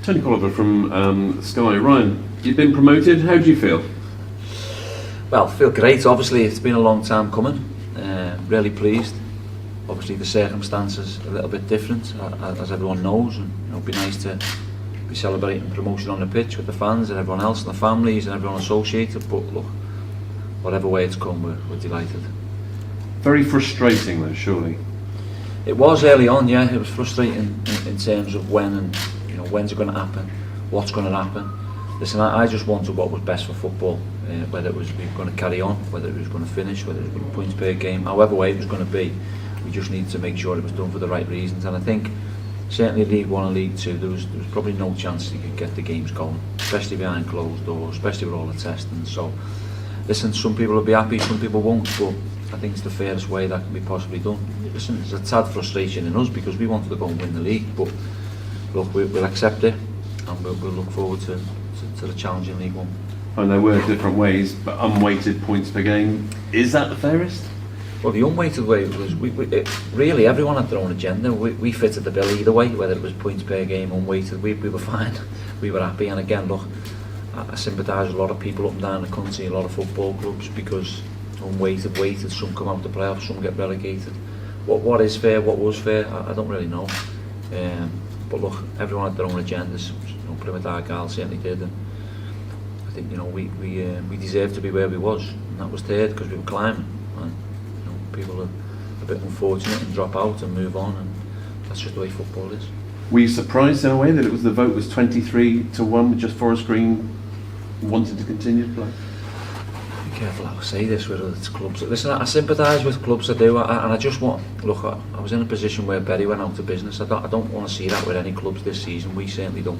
Tony Colliver from Sky. Ryan, you've been promoted. How do you feel? Well, I feel great. Obviously, it's been a long time coming. Really pleased. Obviously, the circumstances are a little bit different, as everyone knows, and it'll be nice to be celebrating promotion on the pitch with the fans and everyone else and the families and everyone associated. But look, whatever way it's come, we're delighted. Very frustrating, though, surely. It was early on, yeah. It was frustrating in terms of when and when's it going to happen, what's going to happen. Listen, I just wanted what was best for football, whether it was we were going to carry on, whether it was going to finish, whether it was going to points per game, however way it was going to be. We just needed to make sure it was done for the right reasons, and I think certainly League 1 and League 2 there was probably no chance you could get the games going, especially behind closed doors, especially with all the testing. So listen, some people will be happy, some people won't, but I think it's the fairest way that can be possibly done. Listen, there's a tad frustration in us because we wanted to go and win the league, but look, we'll accept it and we'll look forward to the challenge in League 1. And there were different ways, but unweighted points per game, is that the fairest? Well, the unweighted way was, really everyone had their own agenda. We fitted the bill either way, whether it was points per game, unweighted, we were fine, we were happy. And again, look, I sympathise with a lot of people up and down the country, a lot of football clubs, because unweighted, weighted, some come out the playoffs, some get relegated. What is fair, what was fair, I don't really know. But look, everyone had their own agendas. Plymouth Argyle certainly did, and I think we deserved to be where we was, and that was third because we were climbing. And people are a bit unfortunate and drop out and move on, and that's just the way football is. Were you surprised in a way that the vote was 23-1 with just Forest Green wanting to continue to play? Be careful how I say this with other clubs. Listen, I sympathise with clubs, I do, and I just want, look, I was in a position where Berry went out of business. I don't want to see that with any clubs this season. We certainly don't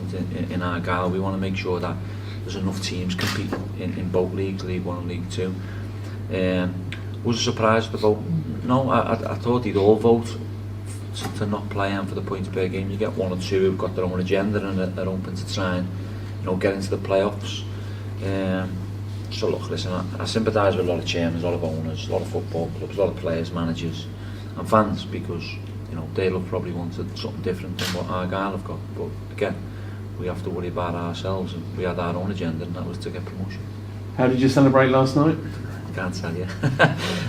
in Argyle. We want to make sure that there's enough teams competing in both leagues, League 1 and League 2. Was a surprise the vote? No, I thought they'd all vote to not play and for the points per game. You get one or two who've got their own agenda and they're open to try and get into the playoffs. So look, listen, I sympathise with a lot of chairmen, a lot of owners, a lot of football clubs, a lot of players, managers and fans, because they'll have probably wanted something different than what Argyle have got. But again, we have to worry about ourselves, and we had our own agenda, and that was to get promotion. How did you celebrate last night? Can't tell you.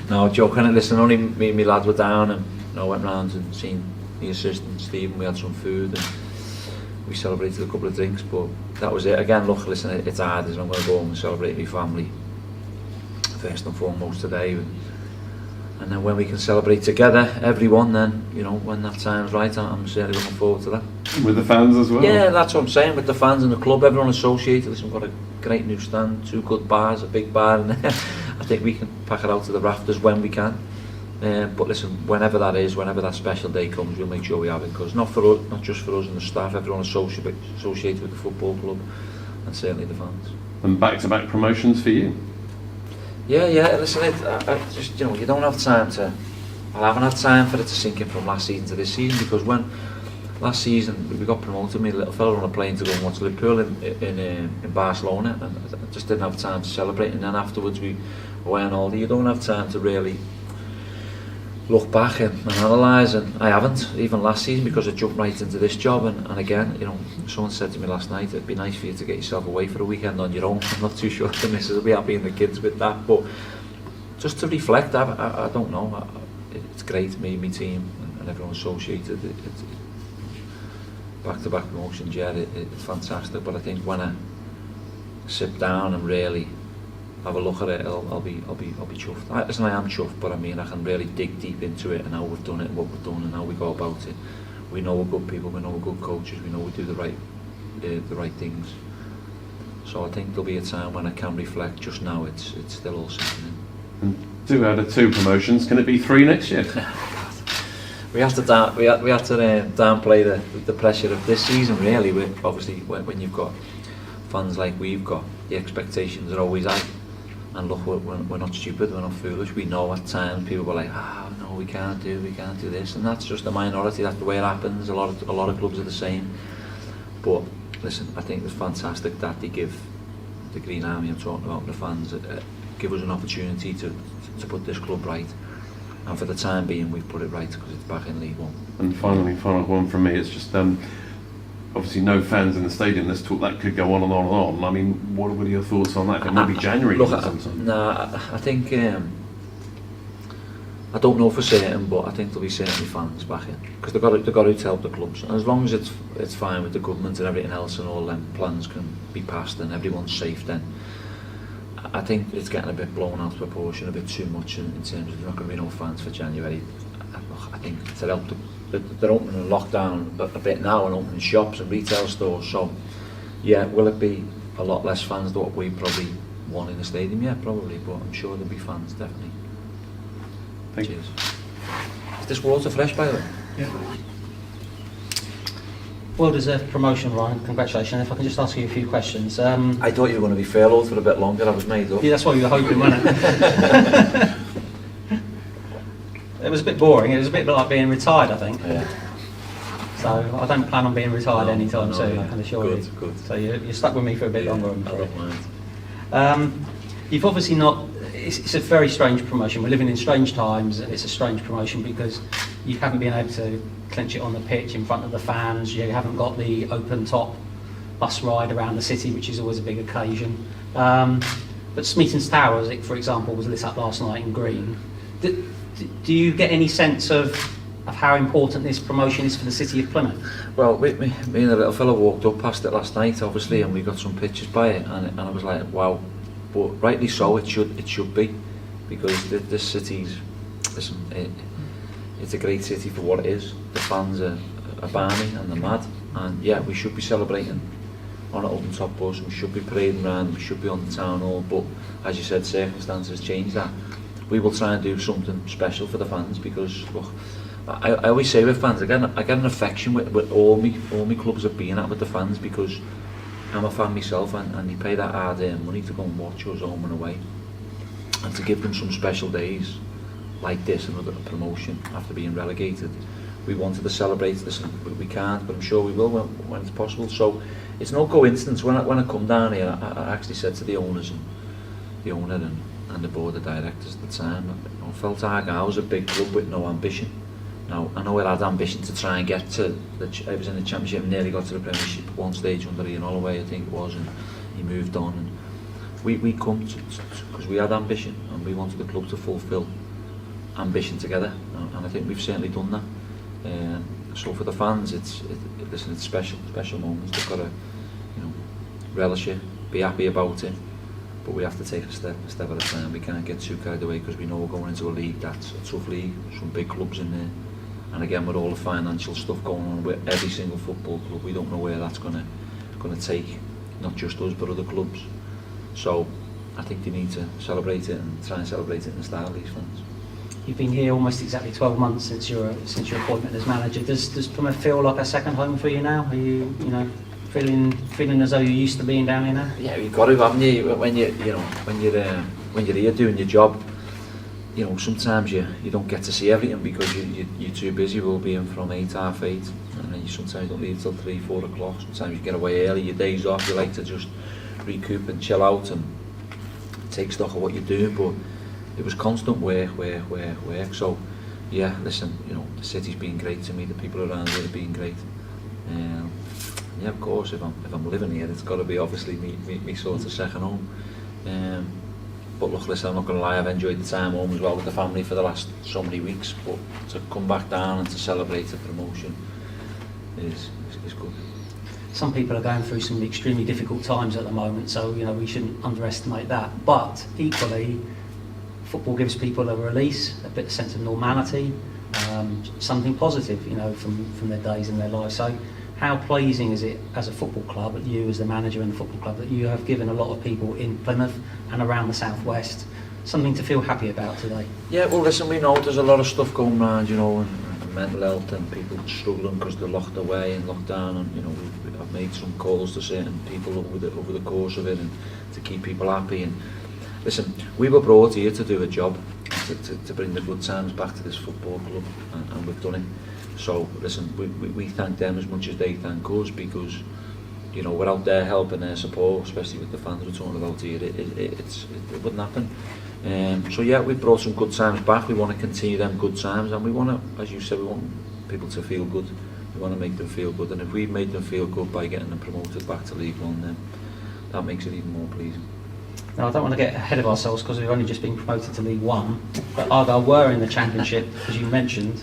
No, joking. Listen, only me and my lad were down, and I went round and seen the assistant Stephen. We had some food and we celebrated a couple of drinks, but that was it. Again, look, listen, it's hard, as I'm going to go home and celebrate my family first and foremost today, and then when we can celebrate together, everyone, then when that time's right, I'm certainly looking forward to that. With the fans as well? Yeah, that's what I'm saying, with the fans and the club, everyone associated. Listen, we've got a great new stand, 2 good bars, a big bar in there. I think we can pack it out to the rafters when we can. But listen, whenever that is, whenever that special day comes, we'll make sure we have it, because not just for us and the staff, everyone associated with the football club, and certainly the fans. And back-to-back promotions for you? Yeah. Listen, I just you don't have time to. I haven't had time for it to sink in from last season to this season, because when last season we got promoted, me and a little fella on a plane to go and watch Liverpool in Barcelona, and I just didn't have time to celebrate. And then afterwards we were on holiday. You don't have time to really look back and analyse, and I haven't, even last season, because I jumped right into this job. And again, someone said to me last night, it'd be nice for you to get yourself away for a weekend on your own. I'm not too sure the missus will be happy and the kids with that, but just to reflect, I don't know, it's great, me and my team and everyone associated. Back-to-back promotions, yeah, it's fantastic, but I think when I sit down and really have a look at it, I'll be chuffed. Listen, I am chuffed, but I mean, I can really dig deep into it and how we've done it and what we've done and how we go about it. We know we're good people, we know we're good coaches, we know we do the right things. So I think there'll be a time when I can reflect. Just now, it's still all sinking in. 2 out of 2 promotions. Can it be 3 next year? We have to downplay the pressure of this season. Really, obviously when you've got fans like we've got, the expectations are always high. And look, we're not stupid, we're not foolish. We know at times people were like, no, we can't do this, and that's just a minority. That's the way it happens. A lot of clubs are the same. But listen, I think it's fantastic that they give the Green Army, I'm talking about the fans, give us an opportunity to put this club right. And for the time being, we've put it right because it's back in League 1. And finally, final one from me is just obviously no fans in the stadium. There's talk that could go on and on and on. I mean, what are your thoughts on that? Maybe January Look, sometime. I think I don't know for certain, but I think there'll be certainly fans back in because they've got to help the clubs. And as long as it's fine with the government and everything else, and all them plans can be passed and everyone's safe, then I think it's getting a bit blown out of proportion, a bit too much in terms of there's not going to be no fans for January. I think to help they're opening a lockdown a bit now and opening shops and retail stores. So yeah, will it be a lot less fans than what we probably want in the stadium? Yeah, probably, but I'm sure there'll be fans definitely. Thank Cheers. Is this water fresh, by the way? Yeah. Well deserved promotion, Ryan. Congratulations. If I can just ask you a few questions. I thought you were going to be furloughed for a bit longer. I was made up. Yeah, that's what you were hoping, wasn't it? It was a bit boring. It was a bit like being retired, I think. Yeah. So I don't plan on being retired No, anytime no, soon, yeah. I can assure Good, you. good. So you're stuck with me for a bit longer, I'm I afraid. don't mind. You've obviously not. It's a very strange promotion. We're living in strange times, and it's a strange promotion because you haven't been able to clinch it on the pitch in front of the fans. You haven't got the open top bus ride around the city, which is always a big occasion. But Smeaton's Tower, for example, was lit up last night in green. Do you get any sense of how important this promotion is for the city of Plymouth? Well, me and the little fellow walked up past it last night, obviously, and we got some pictures by it, and I was like, wow. But rightly so, it should be, because this city's, listen, it's a great city for what it is. The fans are balmy and they're mad, and yeah, we should be celebrating on an open top bus. We should be parading around. We should be on the town hall. But as you said, circumstances change that. We will try and do something special for the fans because look, I always say with fans, I get an affection with all my clubs I've been at with the fans because I'm a fan myself, and they pay that hard-earned money to go and watch us home and away, and to give them some special days like this, another promotion after being relegated. We wanted to celebrate this, and we can't, but I'm sure we will when it's possible. So it's no coincidence when I come down here. I actually said to the owners and the owner and the board of directors at the time, I felt Argyle was a big club with no ambition. Now, I know it had ambition to try and get to I was in the Championship and nearly got to the Premiership at one stage under Ian Holloway, I think it was, and he moved on. And we come because we had ambition and we wanted the club to fulfil ambition together, and I think we've certainly done that. So for the fans, it's special moments. They've got to, relish it, be happy about it. But we have to take a step at a time. We can't get too carried away because we know we're going into a league that's a tough league, some big clubs in there. And again, with all the financial stuff going on with every single football club, we don't know where that's going to take, not just us but other clubs. So I think they need to celebrate it and try and celebrate it in the style of these fans. You've been here almost exactly 12 months since your appointment as manager. Does Plymouth feel like a second home for you now? Are you feeling as though you're used to being down here now? Yeah, you've got to, haven't you? When you're here doing your job, sometimes you don't get to see everything because you're too busy. We'll be in from 8, half 8, and then you sometimes don't leave till 3, 4 o'clock. Sometimes you get away early, your days off, you like to just recoup and chill out and take stock of what you're doing, but it was constant work. So yeah, listen, the city's been great to me, the people around here have been great. Yeah, of course, if I'm living here, it's got to be obviously me sort of second home. But look, listen, I'm not going to lie, I've enjoyed the time home as well with the family for the last so many weeks, but to come back down and to celebrate the promotion is good. Some people are going through some extremely difficult times at the moment, so we shouldn't underestimate that. But equally, football gives people a release, a bit of sense of normality, something positive, from their days in their lives. So how pleasing is it as a football club, you as the manager in the football club, that you have given a lot of people in Plymouth and around the southwest something to feel happy about today? Yeah, well listen, we know there's a lot of stuff going around, and mental health and people struggling because they're locked away and locked down, and I've made some calls to certain people over the course of it and to keep people happy. And listen, we were brought here to do a job, to bring the good times back to this football club, and we've done it. So listen, we thank them as much as they thank us because we're out there helping their support, especially with the fans we're talking about here. It wouldn't happen. So yeah, we've brought some good times back. We want to continue them good times, and we want to, as you said, we want people to feel good We want to make them feel good, and if we've made them feel good by getting them promoted back to League One, then that makes it even more pleasing. Now, I don't want to get ahead of ourselves because we've only just been promoted to League One, but Argyle were in the Championship, as you mentioned,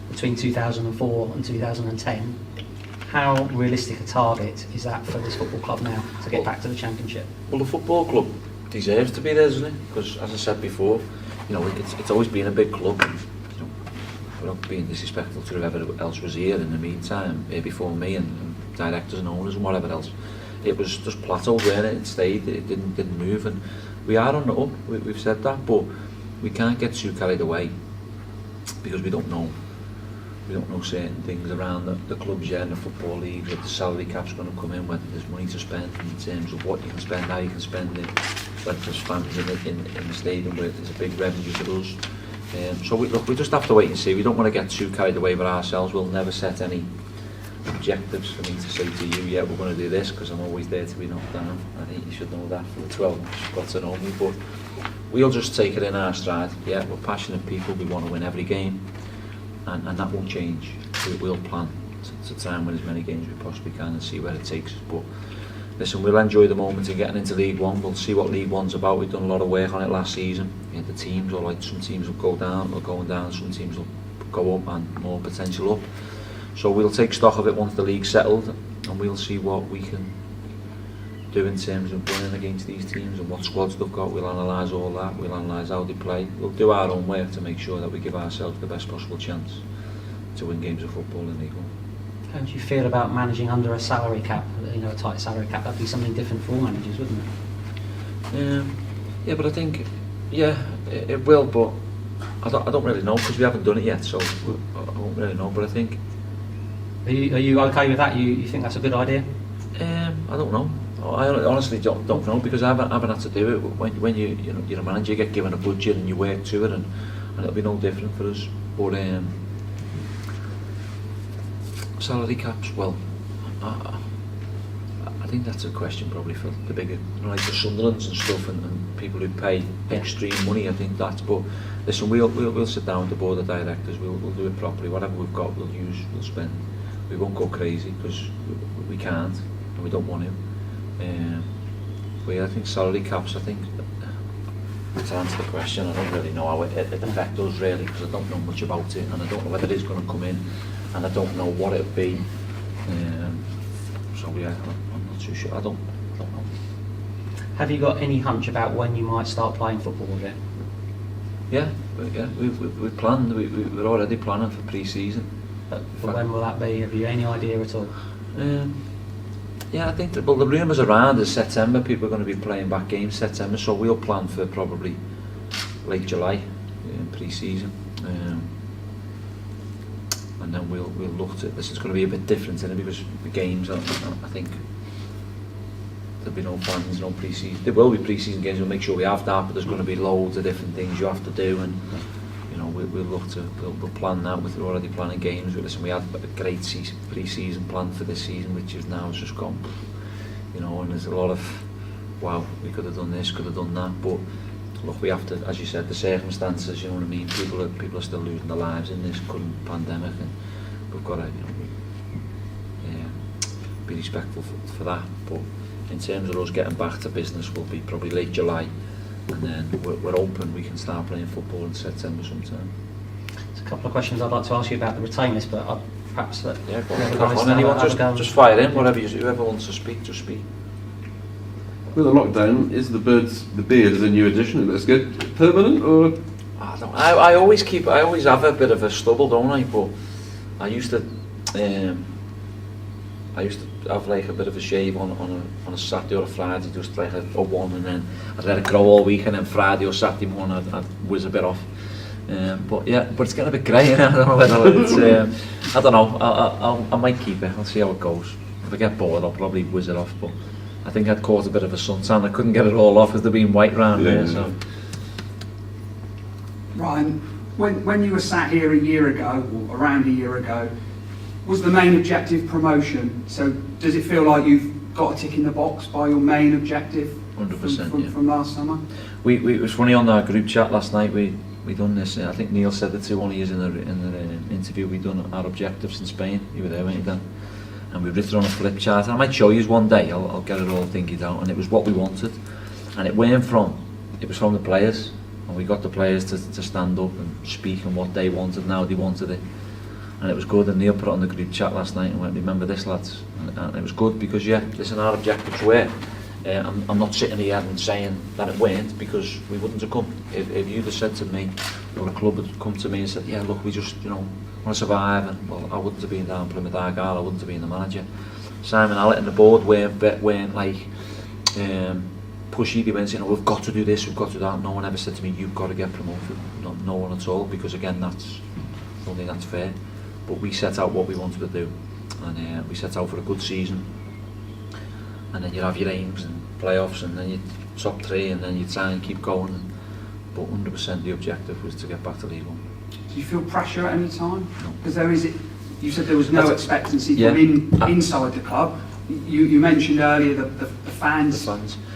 between 2004 and 2010. How realistic a target is that for this football club now to get back to the Championship? Well, the football club deserves to be there, doesn't it? Because, as I said before, you know, it's always been a big club. And, you know, without being disrespectful to whoever else was here in the meantime, before me and directors and owners and whatever else, it was just plateaued, wasn't it? It stayed, it didn't move, and we are on the up. We've said that, but we can't get too carried away because we don't know certain things around the clubs yet, in the football leagues, whether the salary cap's going to come in, whether there's money to spend in terms of what you can spend, how you can spend it, whether there's fans in the stadium where there's a big revenue to us. So we just have to wait and see. We don't want to get too carried away with ourselves. We'll never set any objectives for me to say to you, yeah, we're going to do this, because I'm always there to be knocked down. I think you should know that for the 12 months you've got to know me, but we'll just take it in our stride. Yeah, we're passionate people, we want to win every game, and that won't change. We'll plan to try and win as many games as we possibly can and see where it takes us. But listen, we'll enjoy the moment of getting into League One. We'll see what League One's about. We've done a lot of work on it last season. Yeah, the teams, or like some teams will go down or going down, some teams will go up and more potential up. So we'll take stock of it once the league's settled, and we'll see what we can do in terms of winning against these teams and what squads they've got. We'll analyse all that, we'll analyse how they play. We'll do our own work to make sure that we give ourselves the best possible chance to win games of football in League One. How do you feel about managing under a salary cap? You know, a tight salary cap, that'd be something different for all managers, wouldn't it? Yeah, but I think, it will, but I don't really know, because we haven't done it yet, so I won't really know, but I think... Are you okay with that? You think that's a good idea? I don't know. I honestly don't know, because I haven't had to do it. When you're a manager, you get given a budget and you work to it, and it'll be no different for us. But salary caps, well, I think that's a question probably for the bigger, like the Sunderlands and stuff, and people who pay extreme money. I think that's. But listen, we'll sit down with the board of directors. We'll do it properly. Whatever we've got, we'll spend. We won't go crazy, because we can't and we don't want to. But yeah, I think salary caps, I think, to answer the question, I don't really know how it affects us really, because I don't know much about it, and I don't know whether it is going to come in, and I don't know what it'll be. So yeah, I'm not too sure. I don't know. Have you got any hunch about when you might start playing football again? Yeah, we planned. We're already planning for pre-season. But when will that be? Have you any idea at all? Yeah, I think the rumours around is September. People are going to be playing back games September, so we'll plan for probably late July, pre-season, and then we'll look to this. Is going to be a bit different in it, because the games, I think there'll be no fans, no pre-season. There will be pre-season games. We'll make sure we have that, but there's going to be loads of different things you have to do, and we'll look to we'll plan that. We're already planning games. Listen, we had a great pre-season plan for this season, which is now just gone. And there's a lot of wow, we could have done this, could have done that, but look, we have to, as you said, the circumstances. You know what I mean? People are still losing their lives in this current pandemic, and we've got to be respectful for that. But in terms of us getting back to business, will be probably late July. And then we're open, we can start playing football in September sometime. There's a couple of questions I'd like to ask you about the retainers, but perhaps that... Yeah, go on. Anyone, just fire in, whoever wants to speak, just speak. With the lockdown, is the beard is a new addition? Let's get permanent, or...? I always have a bit of a stubble, don't I? But I used to have like a bit of a shave on a Saturday or a Friday, just like a one, and then I'd let it grow all week, and then Friday or Saturday morning I'd whiz a bit off. But it's getting a bit grey. I don't know whether it's. I don't know. I might keep it. I'll see how it goes. If I get bored, I'll probably whiz it off. But I think I'd caught a bit of a suntan. I couldn't get it all off because they've been white round there. So. Ryan, when you were sat here a year ago, or around a year ago, was the main objective promotion? So does it feel like you've got a tick in the box by your main objective 100%, from last summer? It was funny on our group chat last night. we done this. I think Neil said it to one of you in the interview. We done our objectives in Spain. You were there, weren't you, Dan? And we written on a flip chart. And I might show you one day. I'll get it all thinking out. And it was what we wanted. And it was from the players. And we got the players to stand up and speak on what they wanted and how they wanted it. And it was good. And Neil put it on the group chat last night and went, remember this, lads? And it was good because, yeah, listen, our objectives were. I'm not sitting here and saying that it weren't, because we wouldn't have come. If you'd have said to me, or a club had come to me and said, yeah, look, we just, want to survive, and well, I wouldn't have been down Plymouth Argyle, I wouldn't have been the manager. Simon Allett and the board weren't like pushy. They weren't saying, we've got to do this, we've got to do that. No one ever said to me, you've got to get promoted. No one at all, because again, I don't think that's fair. But we set out what we wanted to do, and we set out for a good season. And then you have your aims and playoffs, and then you top 3, and then you try and keep going. But 100% the objective was to get back to League One. Do you feel pressure at any time? No. Because you said there was no expectancy from inside the club. You mentioned earlier that the fans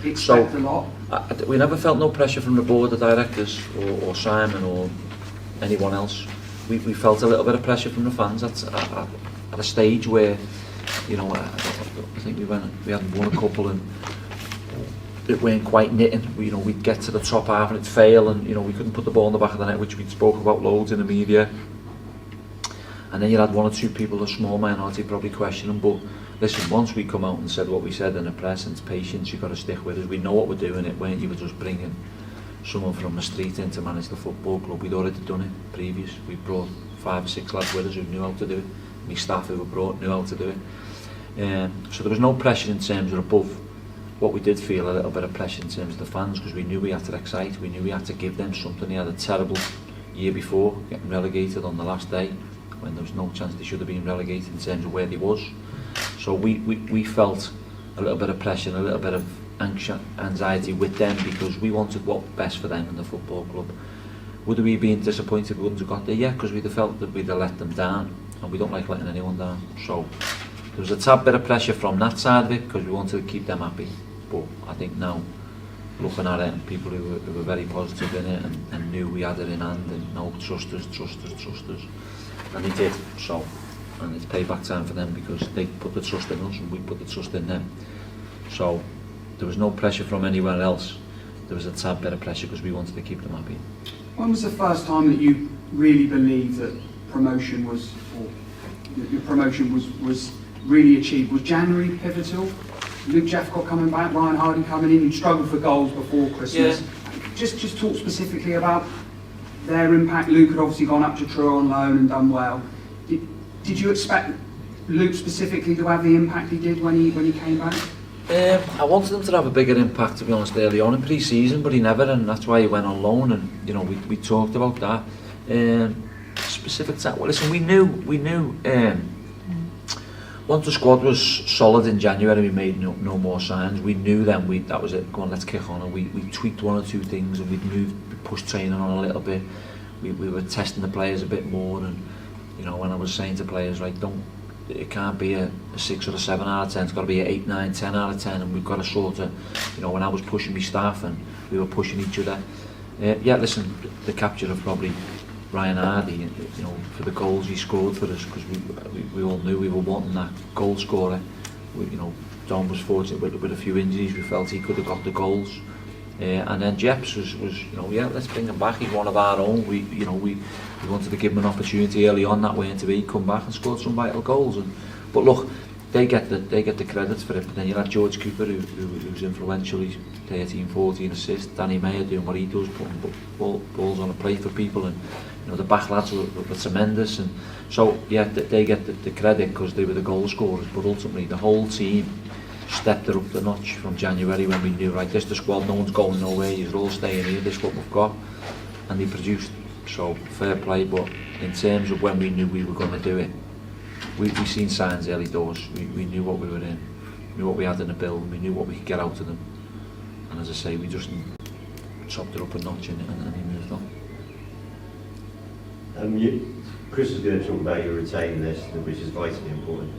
expect a lot. We never felt no pressure from the board of directors or Simon or anyone else. We felt a little bit of pressure from the fans at a stage where, I think we hadn't won a couple and it weren't quite knitting. We'd get to the top half and it'd fail, and we couldn't put the ball in the back of the net, which we'd spoke about loads in the media. And then you had 1 or 2 people, a small minority, probably questioning. But listen, once we come out and said what we said in the press, and it's patience, you've got to stick with us. We know what we're doing. It weren't you were just bringing someone from the street in to manage the football club. We'd already done it previous. We brought 5 or 6 lads with us who knew how to do it. My staff who were brought knew how to do it. So there was no pressure in terms of above. What we did feel a little bit of pressure in terms of the fans, because we knew we had to excite, we knew we had to give them something. They had a terrible year before, getting relegated on the last day, when there was no chance they should have been relegated in terms of where they was. So we felt a little bit of pressure and a little bit of anxiety with them, because we wanted what best for them in the football club. Would we have been disappointed we wouldn't have got there? Yeah, because we'd have felt that we'd have let them down, and we don't like letting anyone down. So there was a tad bit of pressure from that side of it, because we wanted to keep them happy. But I think now, looking at it, and people who were very positive in it and knew we had it in hand, and no, trust us, and they did. So, and it's payback time for them, because they put the trust in us and we put the trust in them. So there was no pressure from anywhere else. There was a tad bit of pressure because we wanted to keep them happy. When was the first time that you really believed that promotion was, or your promotion was really achieved? Was January pivotal? Luke Jeffcott coming back, Ryan Hardy coming in, you struggled for goals before Christmas. Yeah. Just talk specifically about their impact. Luke had obviously gone up to Truro on loan and done well. Did you expect Luke specifically to have the impact he did when he came back? I wanted him to have a bigger impact, to be honest, early on in pre-season, but he never, and that's why he went on loan, and we talked about that. Specific to that, well, listen, we knew once the squad was solid in January, we made no more signs. We knew then that was it. Go on, let's kick on. And we tweaked 1 or 2 things, and we pushed training on a little bit. We were testing the players a bit more, and when I was saying to players, like, it can't be a 6 or a 7 out of 10. It's got to be an 8, 9, 10 out of 10, and we've got to sort of, when I was pushing my staff and we were pushing each other. Yeah, listen, the capture of probably Ryan Hardy, for the goals he scored for us, because we all knew we were wanting that goal scorer. Don was fortunate with a few injuries. We felt he could have got the goals. And then Jeps was yeah, let's bring him back. He's one of our own. We wanted to give him an opportunity early on that way into be come back and scored some vital goals. But look, they get the credits for it. But then you have George Cooper, who's influential. He's 13, 14 assists. Danny Mayer doing what he does, putting balls on a plate for people, and the back lads were tremendous. And so yeah, they get the credit because they were the goal scorers. But ultimately, the whole team stepped it up the notch from January, when we knew, right, this is the squad, no one's going nowhere, you're all staying here, this is what we've got, and they produced. So fair play. But in terms of when we knew we were going to do it, we seen signs early doors. We knew what we were in, knew what we had in the build, we knew what we could get out of them, and as I say, we just chopped it up a notch and he moved on. Chris was going to talk about your retaining list, which is vitally important.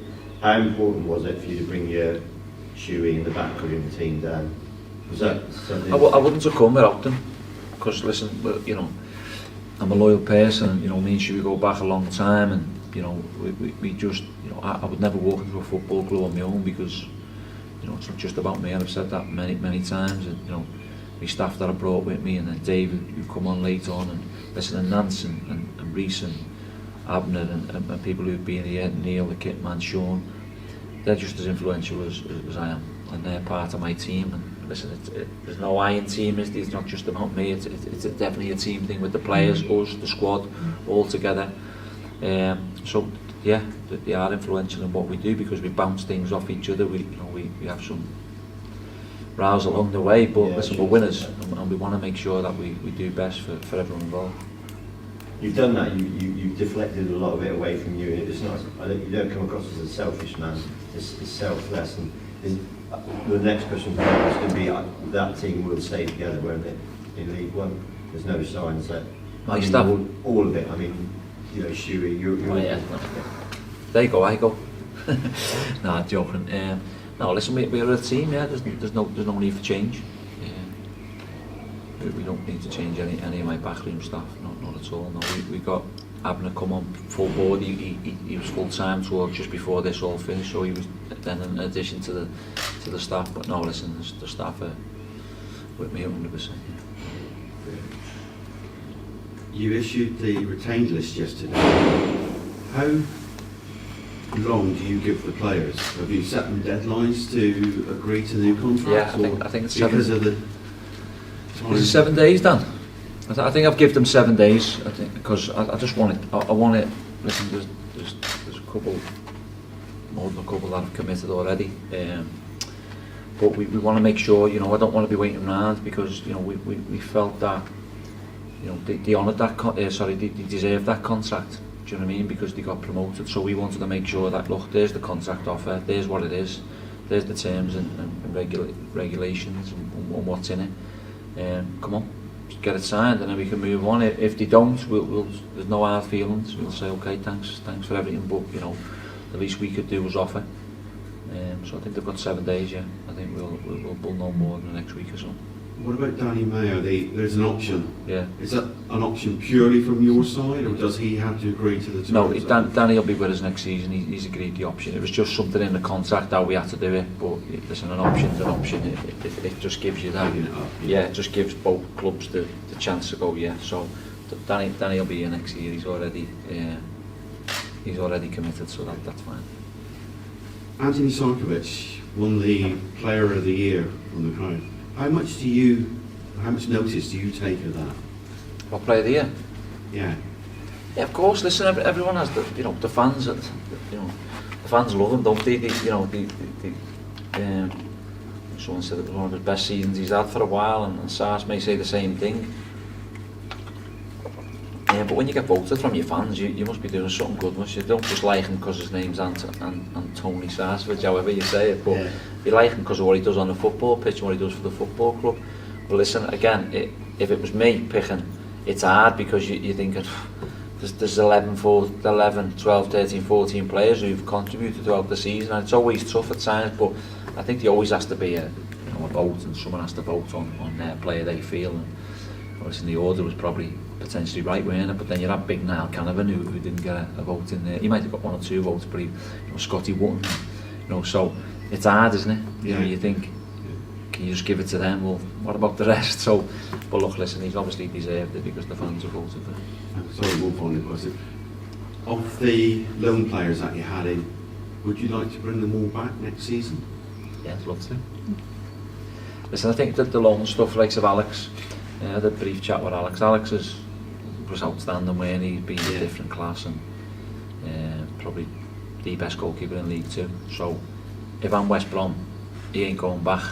How important was it for you to bring your Shuey in the back of your team down? Was that something? I wouldn't have come without them, because listen, I'm a loyal person, and, you know, me and Shuey go back a long time, and, you know, we just, you know, I would never walk into a football club on my own, because, you know, it's not just about me, and I've said that many times, and, you know, my staff that I brought with me, and then David, who come on late on, and listen, and Nance, and Reece, and Abner, and people who've been here, Neil, the kit man, Sean, they're just as influential as I am, and they're part of my team. And listen, there's no I in team, it's not just about me, it's definitely a team thing with the players, us, the squad, all together. So yeah, they are influential in what we do, because we bounce things off each other. We have some rows along the way, but listen, we're winners, and we want to make sure that we do best for everyone involved. You've done that. You've deflected a lot of it away from you, and it's not. You don't come across as a selfish man. It's selfless. And the next question for me is going to be: that team will stay together, won't it? In League One, there's no signs that. My staff, all of it. I mean, you know, Shuey, you're oh, yeah. There you go, I go. Nah, joking. No, listen, we're a team. Yeah, there's no need for change. We don't need to change any of my backroom staff. Not at all. No, we got Abner come on full board. He was full time to work just before this all finished, so he was then in addition to the staff. But no, listen, the staff are with me 100%. You issued the retained list yesterday. How long do you give the players? Have you set them deadlines to agree to new contracts? Yeah, I think it's because 7. Of the Is it 7 days, Dan? I think I've given them 7 days. I think because I just want it. I want it. Listen, there's a couple, more than a couple that have committed already. But we want to make sure. You know, I don't want to be waiting around, because, you know, we felt that, you know, they honoured that. They deserved that contract. Do you know what I mean? Because they got promoted. So we wanted to make sure that, look, there's the contract offer. There's what it is. There's the terms and regulations and what's in it. Come on, just get it signed, and then we can move on. If they don't, there's no hard feelings. We'll say, okay, thanks for everything, but, you know, the least we could do was offer. So I think they've got 7 days. Yeah, I think we'll know more in the next week or so. What about Danny Mayo? There's an option. Yeah. Is that an option purely from your side, or does he have to agree to the terms? No, Danny will be with us next season. He's agreed the option. It was just something in the contract how we had to do it. But listen, an option's an option. It just gives you that. Yeah, it just gives both clubs the chance to go. Yeah. So Danny will be here next year. He's already committed, so that's fine. Anthony Sarkovic won the Player of the Year from the crowd. How much notice do you take of that? What player of the year? Yeah. Yeah, of course. Listen, everyone has the fans. The fans love him, don't they? Someone said it was one of the best seasons he's had for a while, and Sars may say the same thing. But when you get voted from your fans, you must be doing something good. You don't just like him because his name's Tony Sarsfield, however you say it, but you like him because of what he does on the football pitch and what he does for the football club. But listen, again, if it was me picking, it's hard, because you're thinking there's 11, 12, 13, 14 players who've contributed throughout the season, and it's always tough at times, but I think there always has to be a vote, and someone has to vote on their player they feel. And listen, the order was probably potentially right, weren't it? But then you had Big Niall Canavan who didn't get a vote in there. He might have got 1 or 2 votes, but Scotty wouldn't. So it's hard, isn't it? You think, can you just give it to them? Well, what about the rest? So, but look, listen, he's obviously deserved it because the fans have voted for him. Sorry, one final question. Of the loan players that you had in, would you like to bring them all back next season? Yeah, I'd love to. Listen, I think that the loan stuff, like of Alex, I had a brief chat with Alex. Alex was outstanding, when he's been a different class, and probably the best goalkeeper in League 2. So if I'm West Brom, he ain't going back,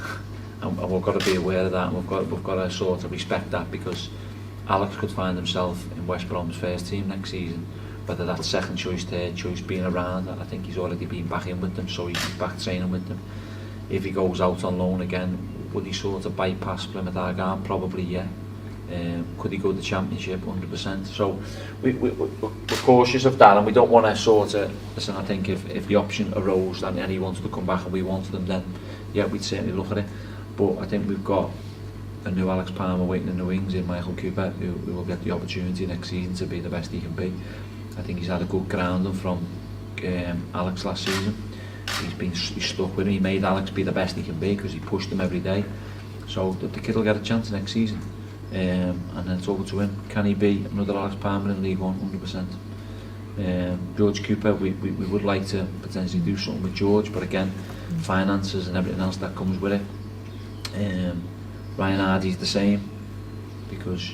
and we've got to be aware of that, and we've got to sort of respect that, because Alex could find himself in West Brom's first team next season, whether that's second choice, third choice, being around. I think he's already been back in with them, so he's back training with them. If he goes out on loan again, would he sort of bypass Plymouth Argyle? Probably, yeah. Could he go to the Championship? 100%. So we're cautious of that, and we don't want to sort of, listen, I think if the option arose and he wanted to come back and we wanted them, then yeah, we'd certainly look at it. But I think we've got a new Alex Palmer waiting in the wings in Michael Cooper, who will get the opportunity next season to be the best he can be. I think he's had a good grounding from Alex last season. He's stuck with him. He made Alex be the best he can be because he pushed him every day. So the kid will get a chance next season. And then it's over to him. Can he be another Alex Palmer in League One? 100%. George Cooper, we would like to potentially do something with George, but again, finances and everything else that comes with it. Ryan Hardy's the same, because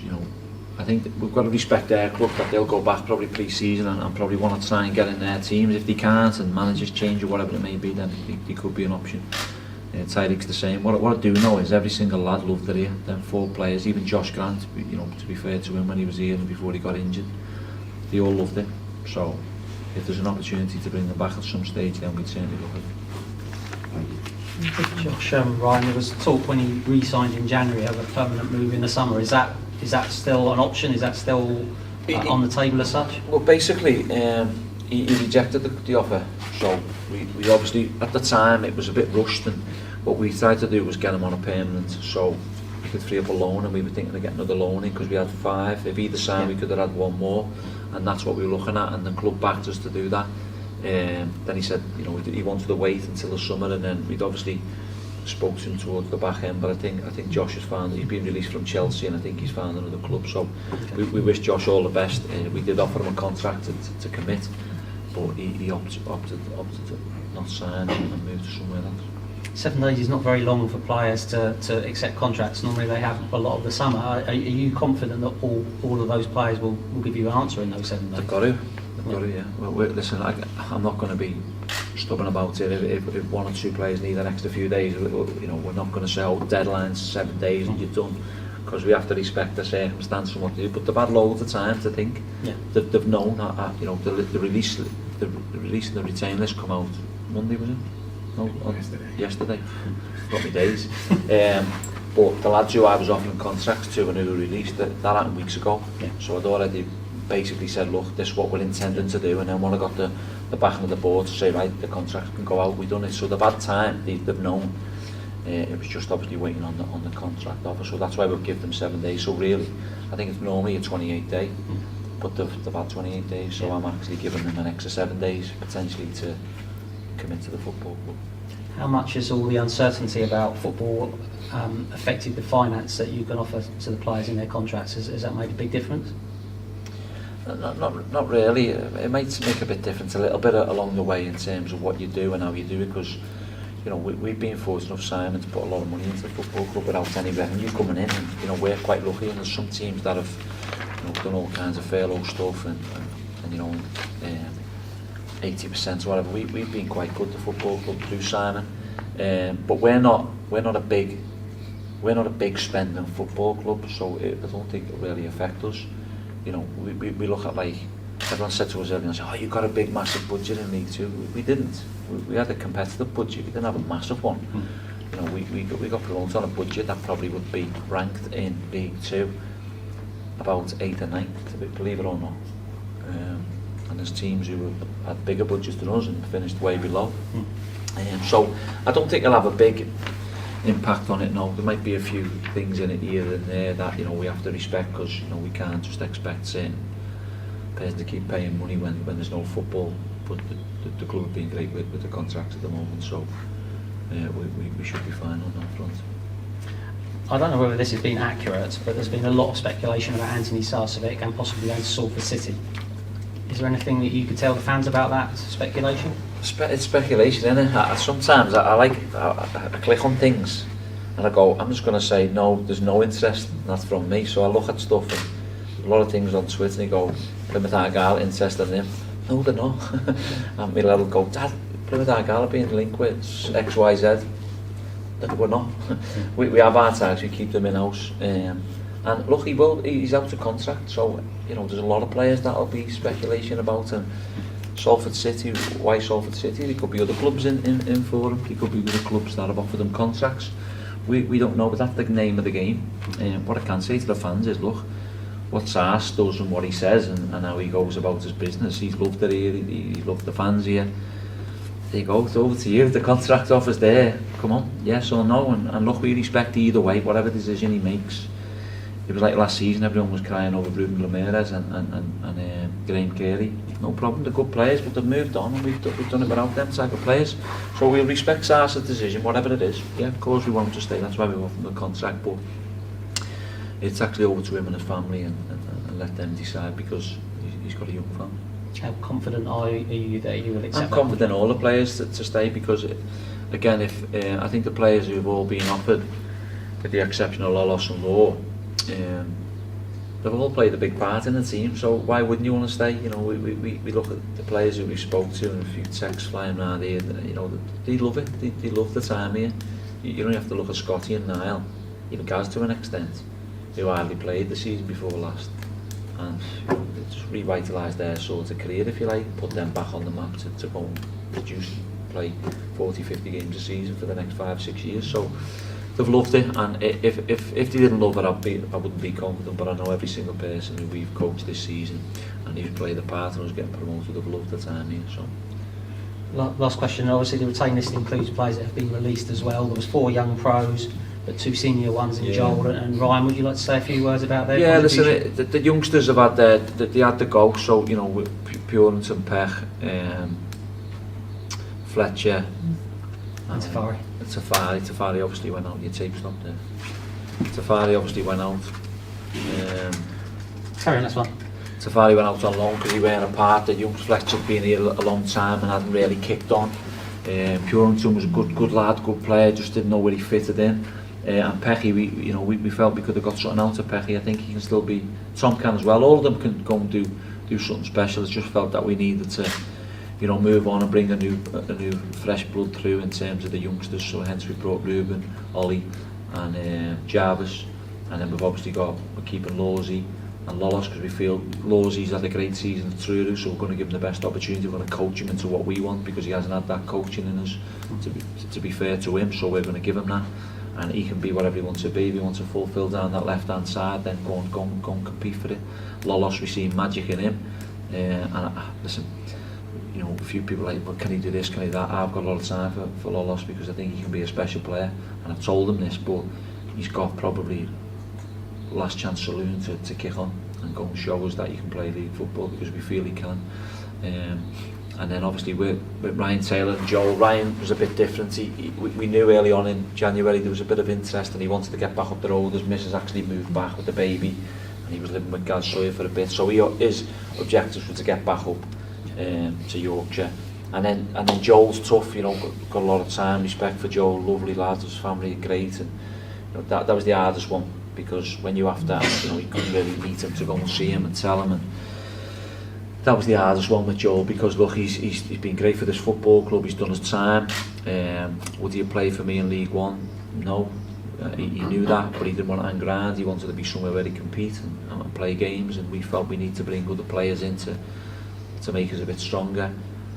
I think that we've got to respect their club, that they'll go back probably pre-season and probably want to try and get in their teams. If they can't and managers change or whatever it may be, then he could be an option. Tyreek's the same. What I do know is every single lad loved it here. Them 4 players, even Josh Grant, to be fair to him when he was here and before he got injured, they all loved it. So if there's an opportunity to bring them back at some stage, then we'd certainly look at it. Josh, Ryan, there was talk when he re-signed in January of a permanent move in the summer. Is that still an option? Is that still on the table as such? Well, basically, he rejected the offer. So we obviously, at the time, it was a bit rushed, and what we tried to do was get him on a permanent, so we could free up a loan, and we were thinking of getting another loan in because we had 5. If either side, we could have had 1 more, and that's what we were looking at, and the club backed us to do that. Then he said, he wanted to wait until the summer, and then we'd obviously spoke to him towards the back end. But I think Josh has found, he's been released from Chelsea, and I think he's found another club. So we wish Josh all the best. We did offer him a contract to commit, but he opted to not sign and move to somewhere else. 7 days is not very long for players to accept contracts. Normally they have a lot of the summer. Are you confident that all of those players will give you an answer in those 7 days? They've got to, yeah. Well, listen, I'm not going to be stubborn about it. If 1 or 2 players need an extra few days, we're not going to say, deadline's 7 days and you're done, because we have to respect the circumstance and what they do. But they've had loads of time to think. Yeah. They've known that, the release and the retain list come out Monday, was it? No, yesterday. Got me days. But the lads who I was offering contracts to and who were released, that happened weeks ago. Yeah. So I'd already basically said, look, this is what we're intending to do, and then when I got the backing of the board to say, right, the contract can go out, we've done it. So they've had time, they've known. It was just obviously waiting on the contract offer, so that's why we'll give them 7 days. So really, I think it's normally a 28-day, but they've had 28 days, so I'm actually giving them an extra 7 days potentially to commit to the football club. How much has all the uncertainty about football affected the finance that you can offer to the players in their contracts? Has that made a big difference? Not really. It might make a bit difference a little bit along the way in terms of what you do and how you do it, because we've been fortunate enough, Simon, to put a lot of money into the football club without any revenue coming in, and we're quite lucky, and there's some teams that have done all kinds of furlough stuff and 80% or whatever. We've been quite good, the football club, through Simon, but we're not a big spending football club, so I don't think it'll really affect us. We look at, like everyone said to us earlier, oh, you've got a big massive budget in League 2. We didn't. We had a competitive budget. We didn't have a massive one. We got promoted on a budget that probably would be ranked in League 2 about 8th or 9th, believe it or not. And there's teams who had bigger budgets than us and finished way below. So I don't think it'll have a big impact on it. No, there might be a few things in it here and there that we have to respect, because we can't just expect certain players to keep paying money when there's no football. But the club have been great with the contracts at the moment, so we should be fine on that front. I don't know whether this has been accurate, but there's been a lot of speculation about Anthony Sarcevic and possibly going to Salford City. Is there anything that you could tell the fans about that speculation? It's speculation, isn't it? Sometimes I click on things and I go, I'm just going to say no, there's no interest, and that's from me. So I look at stuff and a lot of things on Twitter and they go, Plymouth Argyle interested in him. No, they're not. And my lad will go, Dad, Plymouth Argyle are being linked with XYZ. We're not. we have our tags, we keep them in-house. And look, he's out of contract, so there's a lot of players that'll be speculation about him. Salford City, why Salford City? There could be other clubs in for him. There could be other clubs that have offered him contracts. We don't know, but that's the name of the game. What I can say to the fans is, look, what Sars does and what he says and how he goes about his business. He's loved it here, he's loved the fans here. there you go, it's over to you. The contract offer's there. Come on, yes or no, and look, we respect either way, whatever decision he makes. It was like last season, everyone was crying over Ruben Ramirez and Graham Carey. No problem, they're good players, but they've moved on, and we've done it without them type of players. So we'll respect Sar's decision, whatever it is. Yeah, of course we want him to stay, that's why we offer him the contract, but it's actually over to him and his family, and let them decide, because he's got a young family. How confident are you that you will accept I'm that? confident all the players to stay, because again, if I think the players who've all been offered, with the exception of Lowe and Lowe, they've all played a big part in the team, so why wouldn't you want to stay? You know, we look at the players who we spoke to, and a few texts flying around here, you know, they love it, they love the time here. You don't have to look at Scotty and Niall, even Gaz to an extent, who hardly played the season before last, and you know, just revitalised their sort of career, if you like, put them back on the map to go and produce, play 40-50 games a season for the next 5-6 years. So they've loved it, and if they didn't love it, I wouldn't be confident, but I know every single person who we've coached this season and who's played a part and who's getting promoted have loved the time here. So. Last question, obviously the retained list includes players that have been released as well. There was 4 young pros, but 2 senior ones in Joel and Ryan. Would you like to say a few words about their contribution? Listen, the youngsters have had they had to go, so you know, with Purant and Peck, Fletcher, And Tafari. Tafari obviously went out. Your tape stopped there. Tafari obviously went out. Carry on, that's one. Tafari went out on loan because he weren't a part. The young Fletcher had been here a long time and hadn't really kicked on. Purenton was a good lad, good player, just didn't know where he fitted in. And Pecky, we felt we could have got something out of Pecky. I think he can still be. Tom can as well. All of them can go and do something special. It's just felt that we needed to, move on and bring a new fresh blood through in terms of the youngsters. So hence we brought Ruben, Ollie, and Jarvis, and then we're keeping Lawsy and Lollos because we feel Lawsy's had a great season through, so we're going to give him the best opportunity. We're going to coach him into what we want because he hasn't had that coaching in us. To be fair to him, so we're going to give him that, and he can be whatever he wants to be. If he wants to fulfil down that left hand side, then go and compete for it. Lollos, we see magic in him, and listen. A few people are like, but can he do this, can he that? I've got a lot of time for Lollos because I think he can be a special player, and I've told him this, but he's got probably last chance saloon to kick on and go and show us that he can play league football because we feel he can. And then obviously with Ryan Taylor and Joel, Ryan was a bit different. We knew early on in January there was a bit of interest and he wanted to get back up the road. His missus actually moved back with the baby and he was living with Gaz Sawyer for a bit, so his objectives were to get back up to Yorkshire. And then Joel's tough, got a lot of time, respect for Joel, lovely lad, his family are great, and that was the hardest one because when you have to, you couldn't really meet him to go and see him and tell him, and that was the hardest one with Joel because look, he's been great for this football club, he's done his time. Would he have played for me in League One? No, he knew that, but he didn't want to hang around. He wanted to be somewhere where he compete and play games, and we felt we need to bring other players in to make us a bit stronger.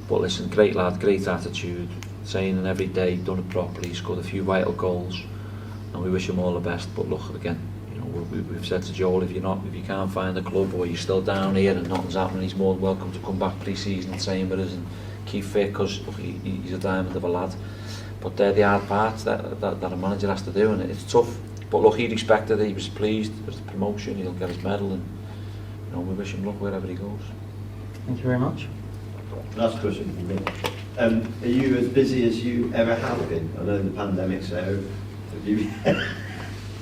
But listen, great lad, great attitude, training every day, done it properly, he scored a few vital goals, and we wish him all the best. But look, again, we've said to Joel, if you can't find a club or you're still down here and nothing's happening, he's more than welcome to come back pre-season and train with us and keep fit because he's a diamond of a lad. But they're the hard parts that a manager has to do, and it's tough. But look, he respected it, he was pleased with the promotion, he'll get his medal, and we wish him luck wherever he goes. Thank you very much. Last question from me. Are you as busy as you ever have been? I know the pandemic, so have you...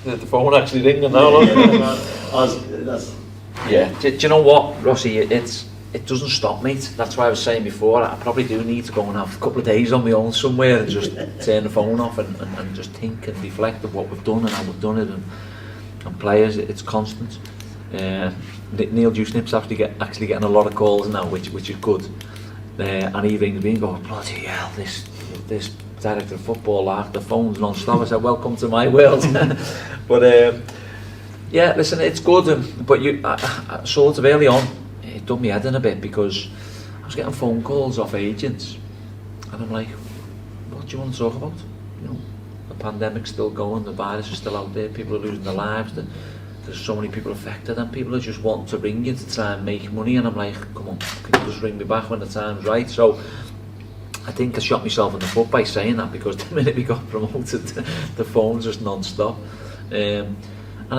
The phone actually ringing now. Yeah. Do you know what, Rossi? It doesn't stop me. That's why I was saying before. I probably do need to go and have a couple of days on my own somewhere and just turn the phone off and just think and reflect of what we've done and how we've done it and players. It's constant. Neil Dewsnip's actually getting a lot of calls now, which is good. And he rings me and goes, bloody hell, this director of football after the phone's non-stop. I said, welcome to my world. But yeah, listen, it's good. But I sort of early on, it done me head in a bit because I was getting phone calls off agents, and I'm like, what do you want to talk about? The pandemic's still going, the virus is still out there, people are losing their lives. There's so many people affected and people are just wanting to ring you to try and make money, and I'm like, come on, can you just ring me back when the time's right? So I think I shot myself in the foot by saying that, because the minute we got promoted, the phones just non-stop. And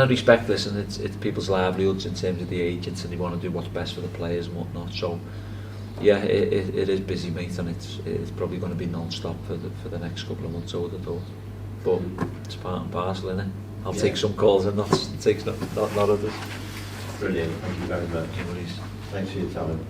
I respect this, and it's people's livelihoods in terms of the agents, and they want to do what's best for the players and whatnot. So yeah, it is busy, mate, and it's probably going to be non-stop for the next couple of months, I would have thought. But it's part and parcel, innit? I'll take some calls and not others. Brilliant, thank you very much. No worries. Thanks for your time.